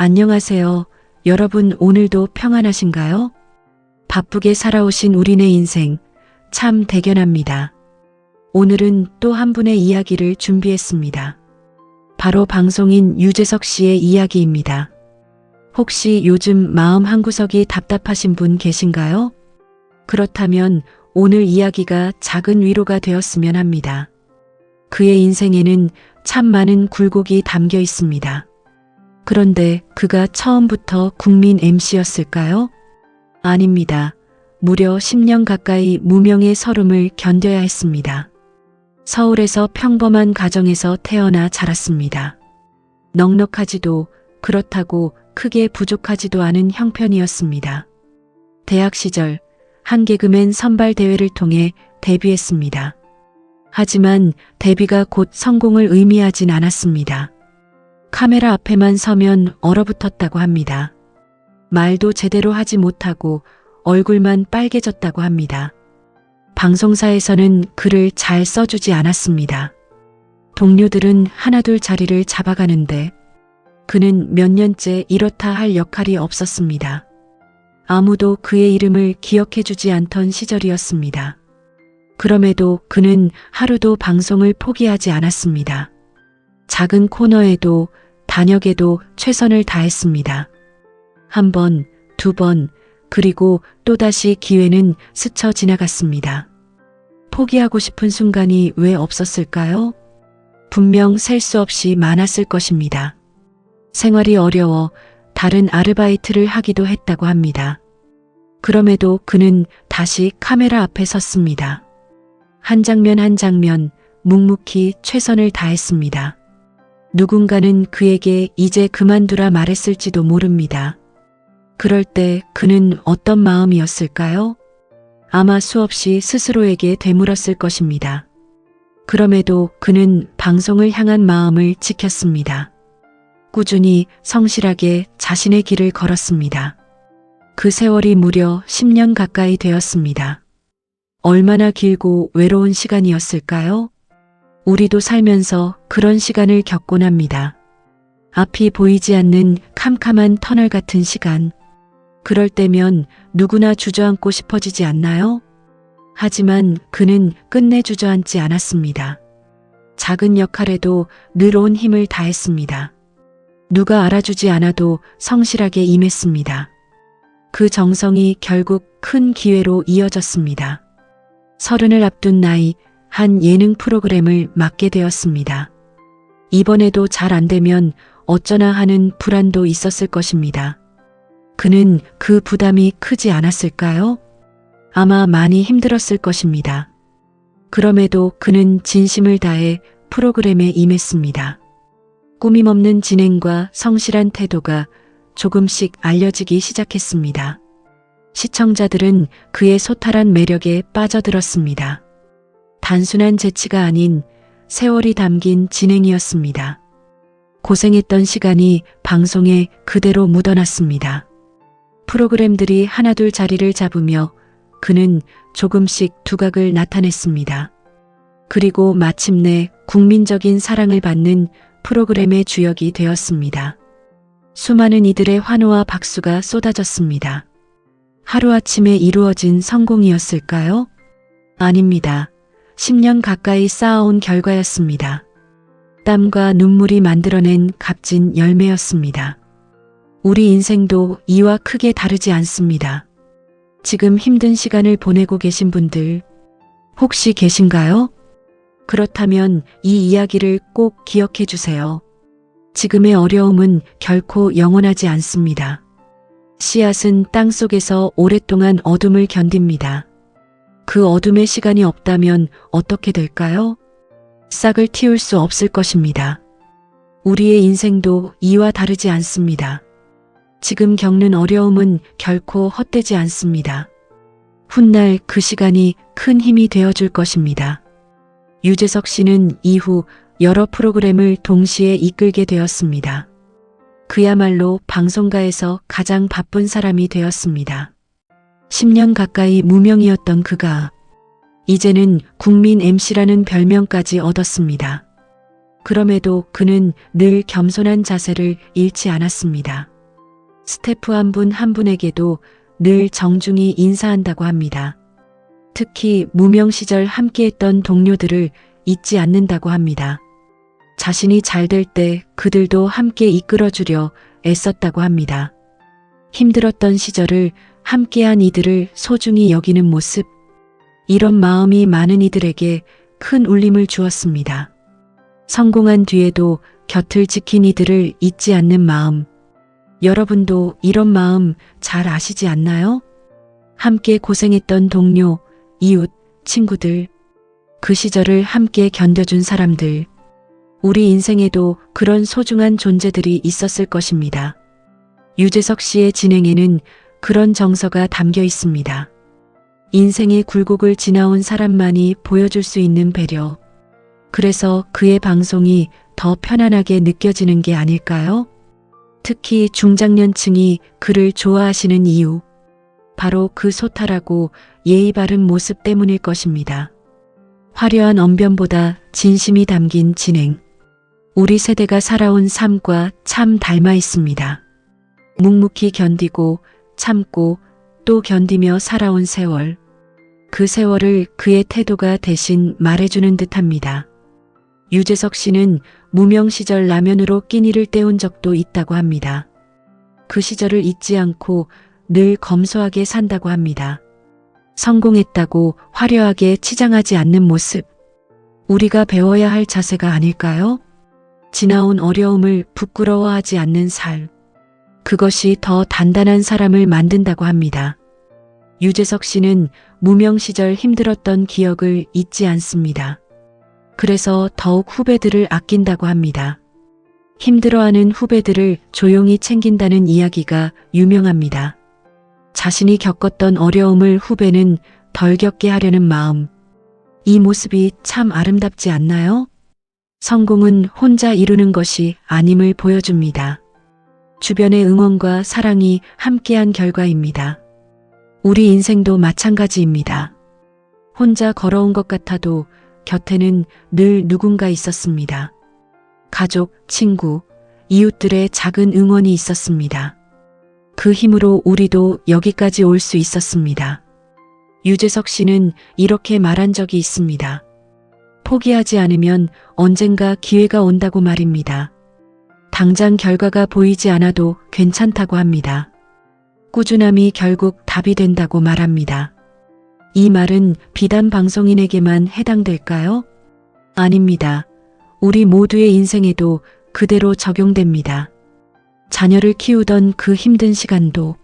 안녕하세요. 여러분 오늘도 평안하신가요? 바쁘게 살아오신 우리네 인생 참 대견합니다. 오늘은 또 한 분의 이야기를 준비했습니다. 바로 방송인 유재석 씨의 이야기입니다. 혹시 요즘 마음 한구석이 답답하신 분 계신가요? 그렇다면 오늘 이야기가 작은 위로가 되었으면 합니다. 그의 인생에는 참 많은 굴곡이 담겨 있습니다. 그런데 그가 처음부터 국민 MC였을까요? 아닙니다. 무려 10년 가까이 무명의 서름을 견뎌야 했습니다. 서울에서 평범한 가정에서 태어나 자랐습니다. 넉넉하지도 그렇다고 크게 부족하지도 않은 형편이었습니다. 대학 시절 한 개그맨 선발 대회를 통해 데뷔했습니다. 하지만 데뷔가 곧 성공을 의미하진 않았습니다. 카메라 앞에만 서면 얼어붙었다고 합니다. 말도 제대로 하지 못하고 얼굴만 빨개졌다고 합니다. 방송사에서는 글을 잘 써주지 않았습니다. 동료들은 하나둘 자리를 잡아가는데 그는 몇 년째 이렇다 할 역할이 없었습니다. 아무도 그의 이름을 기억해주지 않던 시절이었습니다. 그럼에도 그는 하루도 방송을 포기하지 않았습니다. 작은 코너에도 단역에도 최선을 다했습니다. 한 번, 두 번, 그리고 또다시 기회는 스쳐 지나갔습니다. 포기하고 싶은 순간이 왜 없었을까요? 분명 셀 수 없이 많았을 것입니다. 생활이 어려워 다른 아르바이트를 하기도 했다고 합니다. 그럼에도 그는 다시 카메라 앞에 섰습니다. 한 장면 한 장면 묵묵히 최선을 다했습니다. 누군가는 그에게 이제 그만두라 말했을지도 모릅니다. 그럴 때 그는 어떤 마음이었을까요? 아마 수없이 스스로에게 되물었을 것입니다. 그럼에도 그는 방송을 향한 마음을 지켰습니다. 꾸준히 성실하게 자신의 길을 걸었습니다. 그 세월이 무려 10년 가까이 되었습니다. 얼마나 길고 외로운 시간이었을까요? 우리도 살면서 그런 시간을 겪곤 합니다. 앞이 보이지 않는 캄캄한 터널 같은 시간. 그럴 때면 누구나 주저앉고 싶어지지 않나요? 하지만 그는 끝내 주저앉지 않았습니다. 작은 역할에도 늘 온 힘을 다했습니다. 누가 알아주지 않아도 성실하게 임했습니다. 그 정성이 결국 큰 기회로 이어졌습니다. 30을 앞둔 나이 한 예능 프로그램을 맡게 되었습니다. 이번에도 잘 안 되면 어쩌나 하는 불안도 있었을 것입니다. 그는 그 부담이 크지 않았을까요? 아마 많이 힘들었을 것입니다. 그럼에도 그는 진심을 다해 프로그램에 임했습니다. 꾸밈없는 진행과 성실한 태도가 조금씩 알려지기 시작했습니다. 시청자들은 그의 소탈한 매력에 빠져들었습니다. 단순한 재치가 아닌 세월이 담긴 진행이었습니다. 고생했던 시간이 방송에 그대로 묻어났습니다. 프로그램들이 하나둘 자리를 잡으며 그는 조금씩 두각을 나타냈습니다. 그리고 마침내 국민적인 사랑을 받는 프로그램의 주역이 되었습니다. 수많은 이들의 환호와 박수가 쏟아졌습니다. 하루아침에 이루어진 성공이었을까요? 아닙니다. 10년 가까이 쌓아온 결과였습니다. 땀과 눈물이 만들어낸 값진 열매였습니다. 우리 인생도 이와 크게 다르지 않습니다. 지금 힘든 시간을 보내고 계신 분들 혹시 계신가요? 그렇다면 이 이야기를 꼭 기억해 주세요. 지금의 어려움은 결코 영원하지 않습니다. 씨앗은 땅 속에서 오랫동안 어둠을 견딥니다. 그 어둠의 시간이 없다면 어떻게 될까요? 싹을 틔울 수 없을 것입니다. 우리의 인생도 이와 다르지 않습니다. 지금 겪는 어려움은 결코 헛되지 않습니다. 훗날 그 시간이 큰 힘이 되어줄 것입니다. 유재석 씨는 이후 여러 프로그램을 동시에 이끌게 되었습니다. 그야말로 방송가에서 가장 바쁜 사람이 되었습니다. 10년 가까이 무명이었던 그가 이제는 국민 MC라는 별명까지 얻었습니다. 그럼에도 그는 늘 겸손한 자세를 잃지 않았습니다. 스태프 한 분 한 분에게도 늘 정중히 인사한다고 합니다. 특히 무명 시절 함께했던 동료들을 잊지 않는다고 합니다. 자신이 잘 될 때 그들도 함께 이끌어주려 애썼다고 합니다. 힘들었던 시절을 함께한 이들을 소중히 여기는 모습, 이런 마음이 많은 이들에게 큰 울림을 주었습니다. 성공한 뒤에도 곁을 지킨 이들을 잊지 않는 마음, 여러분도 이런 마음 잘 아시지 않나요? 함께 고생했던 동료, 이웃, 친구들, 그 시절을 함께 견뎌준 사람들, 우리 인생에도 그런 소중한 존재들이 있었을 것입니다. 유재석 씨의 진행에는 그런 정서가 담겨 있습니다. 인생의 굴곡을 지나온 사람만이 보여줄 수 있는 배려. 그래서 그의 방송이 더 편안하게 느껴지는 게 아닐까요? 특히 중장년층이 그를 좋아하시는 이유, 바로 그 소탈하고 예의 바른 모습 때문일 것입니다. 화려한 언변보다 진심이 담긴 진행. 우리 세대가 살아온 삶과 참 닮아 있습니다. 묵묵히 견디고 참고 또 견디며 살아온 세월. 그 세월을 그의 태도가 대신 말해주는 듯합니다. 유재석 씨는 무명 시절 라면으로 끼니를 때운 적도 있다고 합니다. 그 시절을 잊지 않고 늘 검소하게 산다고 합니다. 성공했다고 화려하게 치장하지 않는 모습. 우리가 배워야 할 자세가 아닐까요? 지나온 어려움을 부끄러워하지 않는 삶. 그것이 더 단단한 사람을 만든다고 합니다. 유재석 씨는 무명 시절 힘들었던 기억을 잊지 않습니다. 그래서 더욱 후배들을 아낀다고 합니다. 힘들어하는 후배들을 조용히 챙긴다는 이야기가 유명합니다. 자신이 겪었던 어려움을 후배는 덜 겪게 하려는 마음. 이 모습이 참 아름답지 않나요? 성공은 혼자 이루는 것이 아님을 보여줍니다. 주변의 응원과 사랑이 함께한 결과입니다. 우리 인생도 마찬가지입니다. 혼자 걸어온 것 같아도 곁에는 늘 누군가 있었습니다. 가족, 친구, 이웃들의 작은 응원이 있었습니다. 그 힘으로 우리도 여기까지 올 수 있었습니다. 유재석 씨는 이렇게 말한 적이 있습니다. 포기하지 않으면 언젠가 기회가 온다고 말입니다. 당장 결과가 보이지 않아도 괜찮다고 합니다. 꾸준함이 결국 답이 된다고 말합니다. 이 말은 비단 방송인에게만 해당될까요? 아닙니다. 우리 모두의 인생에도 그대로 적용됩니다. 자녀를 키우던 그 힘든 시간도,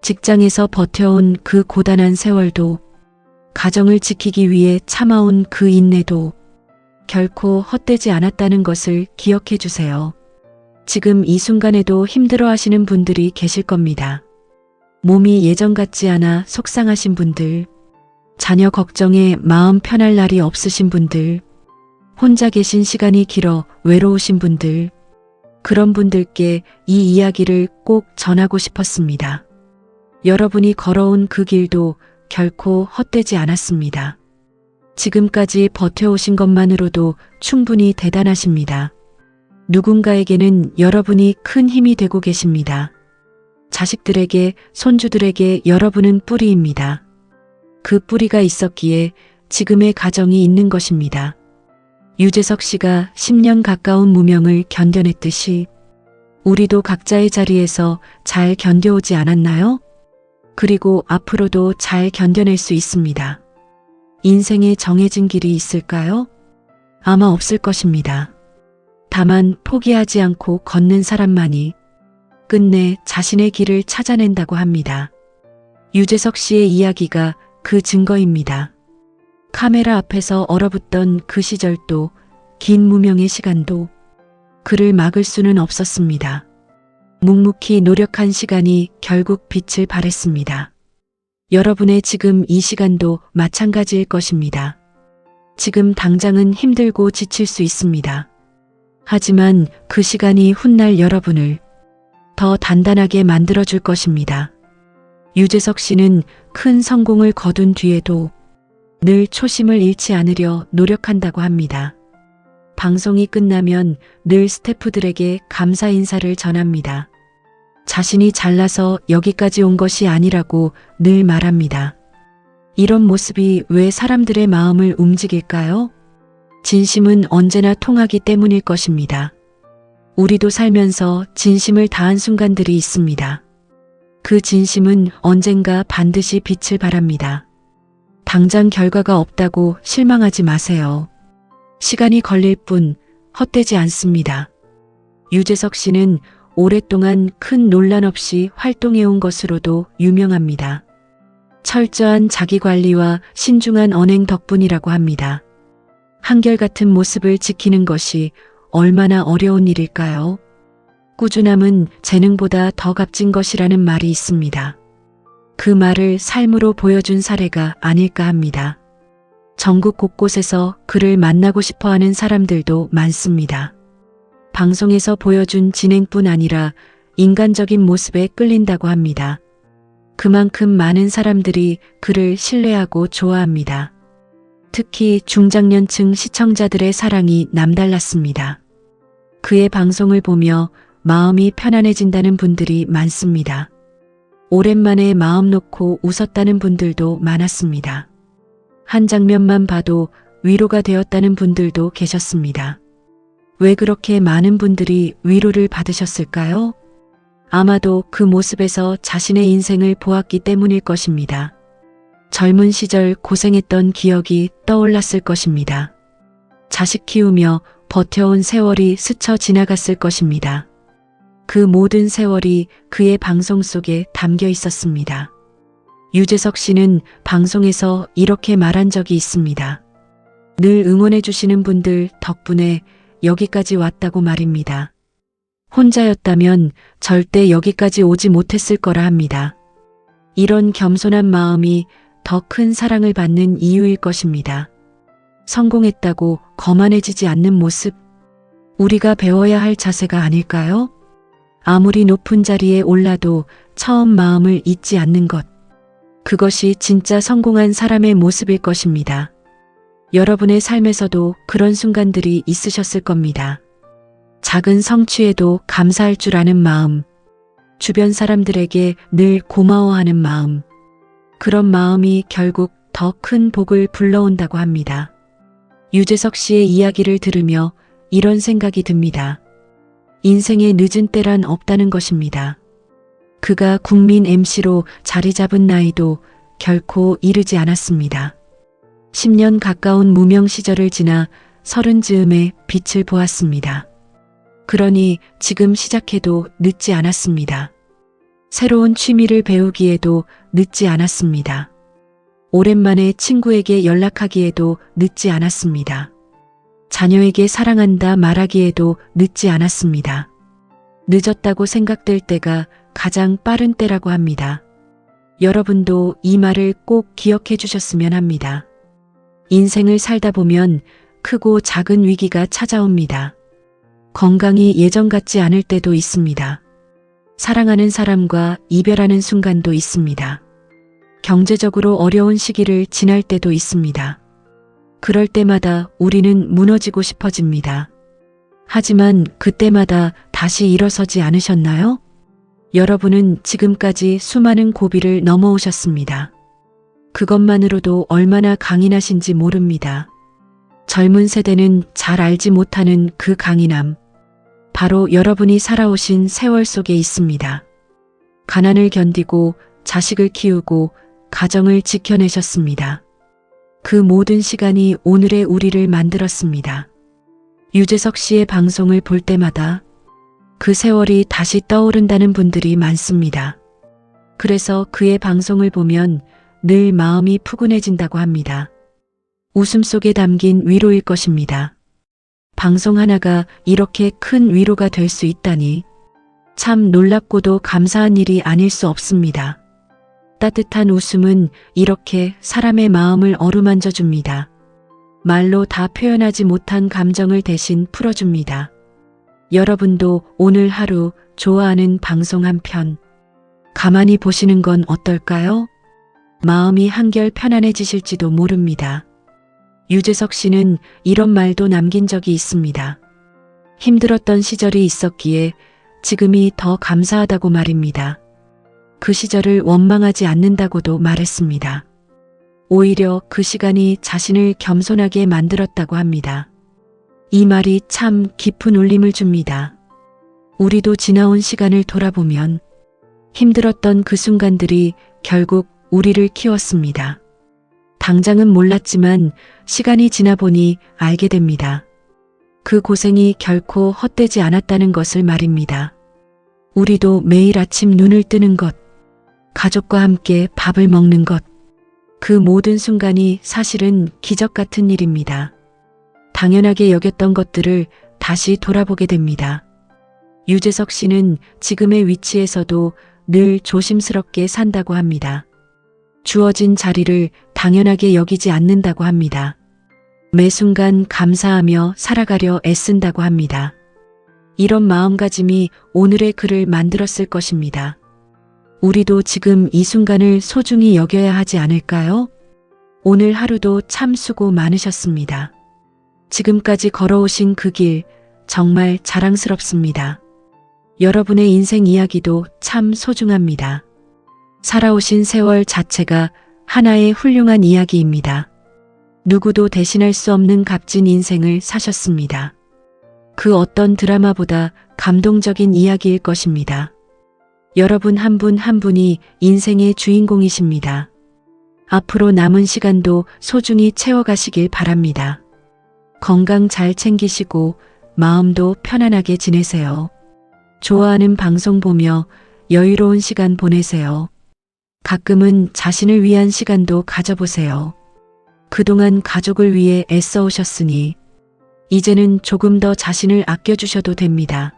직장에서 버텨온 그 고단한 세월도, 가정을 지키기 위해 참아온 그 인내도 결코 헛되지 않았다는 것을 기억해 주세요. 지금 이 순간에도 힘들어 하시는 분들이 계실 겁니다. 몸이 예전 같지 않아 속상하신 분들, 자녀 걱정에 마음 편할 날이 없으신 분들, 혼자 계신 시간이 길어 외로우신 분들, 그런 분들께 이 이야기를 꼭 전하고 싶었습니다. 여러분이 걸어온 그 길도 결코 헛되지 않았습니다. 지금까지 버텨오신 것만으로도 충분히 대단하십니다. 누군가에게는 여러분이 큰 힘이 되고 계십니다. 자식들에게, 손주들에게 여러분은 뿌리입니다. 그 뿌리가 있었기에 지금의 가정이 있는 것입니다. 유재석 씨가 10년 가까운 무명을 견뎌냈듯이 우리도 각자의 자리에서 잘 견뎌오지 않았나요? 그리고 앞으로도 잘 견뎌낼 수 있습니다. 인생에 정해진 길이 있을까요? 아마 없을 것입니다. 다만 포기하지 않고 걷는 사람만이 끝내 자신의 길을 찾아낸다고 합니다. 유재석 씨의 이야기가 그 증거입니다. 카메라 앞에서 얼어붙던 그 시절도, 긴 무명의 시간도 그를 막을 수는 없었습니다. 묵묵히 노력한 시간이 결국 빛을 발했습니다. 여러분의 지금 이 시간도 마찬가지일 것입니다. 지금 당장은 힘들고 지칠 수 있습니다. 하지만 그 시간이 훗날 여러분을 더 단단하게 만들어줄 것입니다. 유재석 씨는 큰 성공을 거둔 뒤에도 늘 초심을 잃지 않으려 노력한다고 합니다. 방송이 끝나면 늘 스태프들에게 감사 인사를 전합니다. 자신이 잘나서 여기까지 온 것이 아니라고 늘 말합니다. 이런 모습이 왜 사람들의 마음을 움직일까요? 진심은 언제나 통하기 때문일 것입니다. 우리도 살면서 진심을 다한 순간들이 있습니다. 그 진심은 언젠가 반드시 빛을 발합니다. 당장 결과가 없다고 실망하지 마세요. 시간이 걸릴 뿐 헛되지 않습니다. 유재석 씨는 오랫동안 큰 논란 없이 활동해온 것으로도 유명합니다. 철저한 자기관리와 신중한 언행 덕분이라고 합니다. 한결같은 모습을 지키는 것이 얼마나 어려운 일일까요? 꾸준함은 재능보다 더 값진 것이라는 말이 있습니다. 그 말을 삶으로 보여준 사례가 아닐까 합니다. 전국 곳곳에서 그를 만나고 싶어하는 사람들도 많습니다. 방송에서 보여준 진행뿐 아니라 인간적인 모습에 끌린다고 합니다. 그만큼 많은 사람들이 그를 신뢰하고 좋아합니다. 특히 중장년층 시청자들의 사랑이 남달랐습니다. 그의 방송을 보며 마음이 편안해진다는 분들이 많습니다. 오랜만에 마음 놓고 웃었다는 분들도 많았습니다. 한 장면만 봐도 위로가 되었다는 분들도 계셨습니다. 왜 그렇게 많은 분들이 위로를 받으셨을까요? 아마도 그 모습에서 자신의 인생을 보았기 때문일 것입니다. 젊은 시절 고생했던 기억이 떠올랐을 것입니다. 자식 키우며 버텨온 세월이 스쳐 지나갔을 것입니다. 그 모든 세월이 그의 방송 속에 담겨 있었습니다. 유재석 씨는 방송에서 이렇게 말한 적이 있습니다. 늘 응원해 주시는 분들 덕분에 여기까지 왔다고 말입니다. 혼자였다면 절대 여기까지 오지 못했을 거라 합니다. 이런 겸손한 마음이 더 큰 사랑을 받는 이유일 것입니다. 성공했다고 거만해지지 않는 모습, 우리가 배워야 할 자세가 아닐까요? 아무리 높은 자리에 올라도 처음 마음을 잊지 않는 것, 그것이 진짜 성공한 사람의 모습일 것입니다. 여러분의 삶에서도 그런 순간들이 있으셨을 겁니다. 작은 성취에도 감사할 줄 아는 마음, 주변 사람들에게 늘 고마워하는 마음, 그런 마음이 결국 더 큰 복을 불러온다고 합니다. 유재석 씨의 이야기를 들으며 이런 생각이 듭니다. 인생의 늦은 때란 없다는 것입니다. 그가 국민 MC로 자리 잡은 나이도 결코 이르지 않았습니다. 10년 가까운 무명 시절을 지나 30즈음에 빛을 보았습니다. 그러니 지금 시작해도 늦지 않았습니다. 새로운 취미를 배우기에도 늦지 않았습니다. 오랜만에 친구에게 연락하기에도 늦지 않았습니다. 자녀에게 사랑한다 말하기에도 늦지 않았습니다. 늦었다고 생각될 때가 가장 빠른 때라고 합니다. 여러분도 이 말을 꼭 기억해 주셨으면 합니다. 인생을 살다 보면 크고 작은 위기가 찾아옵니다. 건강이 예전 같지 않을 때도 있습니다. 사랑하는 사람과 이별하는 순간도 있습니다. 경제적으로 어려운 시기를 지날 때도 있습니다. 그럴 때마다 우리는 무너지고 싶어집니다. 하지만 그때마다 다시 일어서지 않으셨나요? 여러분은 지금까지 수많은 고비를 넘어오셨습니다. 그것만으로도 얼마나 강인하신지 모릅니다. 젊은 세대는 잘 알지 못하는 그 강인함, 바로 여러분이 살아오신 세월 속에 있습니다. 가난을 견디고 자식을 키우고 가정을 지켜내셨습니다. 그 모든 시간이 오늘의 우리를 만들었습니다. 유재석 씨의 방송을 볼 때마다 그 세월이 다시 떠오른다는 분들이 많습니다. 그래서 그의 방송을 보면 늘 마음이 푸근해진다고 합니다. 웃음 속에 담긴 위로일 것입니다. 방송 하나가 이렇게 큰 위로가 될 수 있다니 참 놀랍고도 감사한 일이 아닐 수 없습니다. 따뜻한 웃음은 이렇게 사람의 마음을 어루만져 줍니다. 말로 다 표현하지 못한 감정을 대신 풀어줍니다. 여러분도 오늘 하루 좋아하는 방송 한 편 가만히 보시는 건 어떨까요? 마음이 한결 편안해지실지도 모릅니다. 유재석 씨는 이런 말도 남긴 적이 있습니다. 힘들었던 시절이 있었기에 지금이 더 감사하다고 말입니다. 그 시절을 원망하지 않는다고도 말했습니다. 오히려 그 시간이 자신을 겸손하게 만들었다고 합니다. 이 말이 참 깊은 울림을 줍니다. 우리도 지나온 시간을 돌아보면 힘들었던 그 순간들이 결국 우리를 키웠습니다. 당장은 몰랐지만 시간이 지나 보니 알게 됩니다. 그 고생이 결코 헛되지 않았다는 것을 말입니다. 우리도 매일 아침 눈을 뜨는 것, 가족과 함께 밥을 먹는 것, 그 모든 순간이 사실은 기적 같은 일입니다. 당연하게 여겼던 것들을 다시 돌아보게 됩니다. 유재석 씨는 지금의 위치에서도 늘 조심스럽게 산다고 합니다. 주어진 자리를 당연하게 여기지 않는다고 합니다. 매 순간 감사하며 살아가려 애쓴다고 합니다. 이런 마음가짐이 오늘의 글을 만들었을 것입니다. 우리도 지금 이 순간을 소중히 여겨야 하지 않을까요? 오늘 하루도 참 수고 많으셨습니다. 지금까지 걸어오신 그 길 정말 자랑스럽습니다. 여러분의 인생 이야기도 참 소중합니다. 살아오신 세월 자체가 하나의 훌륭한 이야기입니다. 누구도 대신할 수 없는 값진 인생을 사셨습니다. 그 어떤 드라마보다 감동적인 이야기일 것입니다. 여러분 한 분 한 분이 인생의 주인공이십니다. 앞으로 남은 시간도 소중히 채워가시길 바랍니다. 건강 잘 챙기시고 마음도 편안하게 지내세요. 좋아하는 방송 보며 여유로운 시간 보내세요. 가끔은 자신을 위한 시간도 가져보세요. 그동안 가족을 위해 애써 오셨으니 이제는 조금 더 자신을 아껴주셔도 됩니다.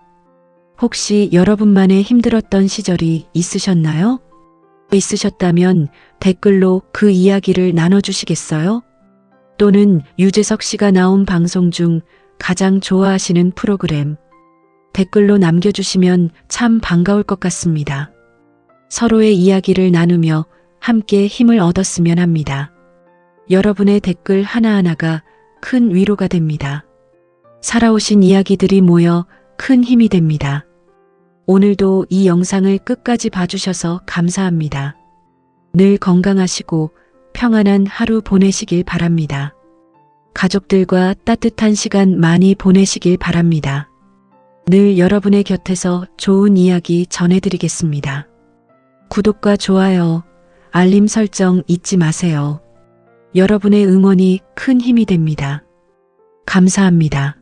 혹시 여러분만의 힘들었던 시절이 있으셨나요? 있으셨다면 댓글로 그 이야기를 나눠주시겠어요? 또는 유재석 씨가 나온 방송 중 가장 좋아하시는 프로그램 댓글로 남겨주시면 참 반가울 것 같습니다. 서로의 이야기를 나누며 함께 힘을 얻었으면 합니다. 여러분의 댓글 하나하나가 큰 위로가 됩니다. 살아오신 이야기들이 모여 큰 힘이 됩니다. 오늘도 이 영상을 끝까지 봐주셔서 감사합니다. 늘 건강하시고 평안한 하루 보내시길 바랍니다. 가족들과 따뜻한 시간 많이 보내시길 바랍니다. 늘 여러분의 곁에서 좋은 이야기 전해드리겠습니다. 구독과 좋아요, 알림 설정 잊지 마세요. 여러분의 응원이 큰 힘이 됩니다. 감사합니다.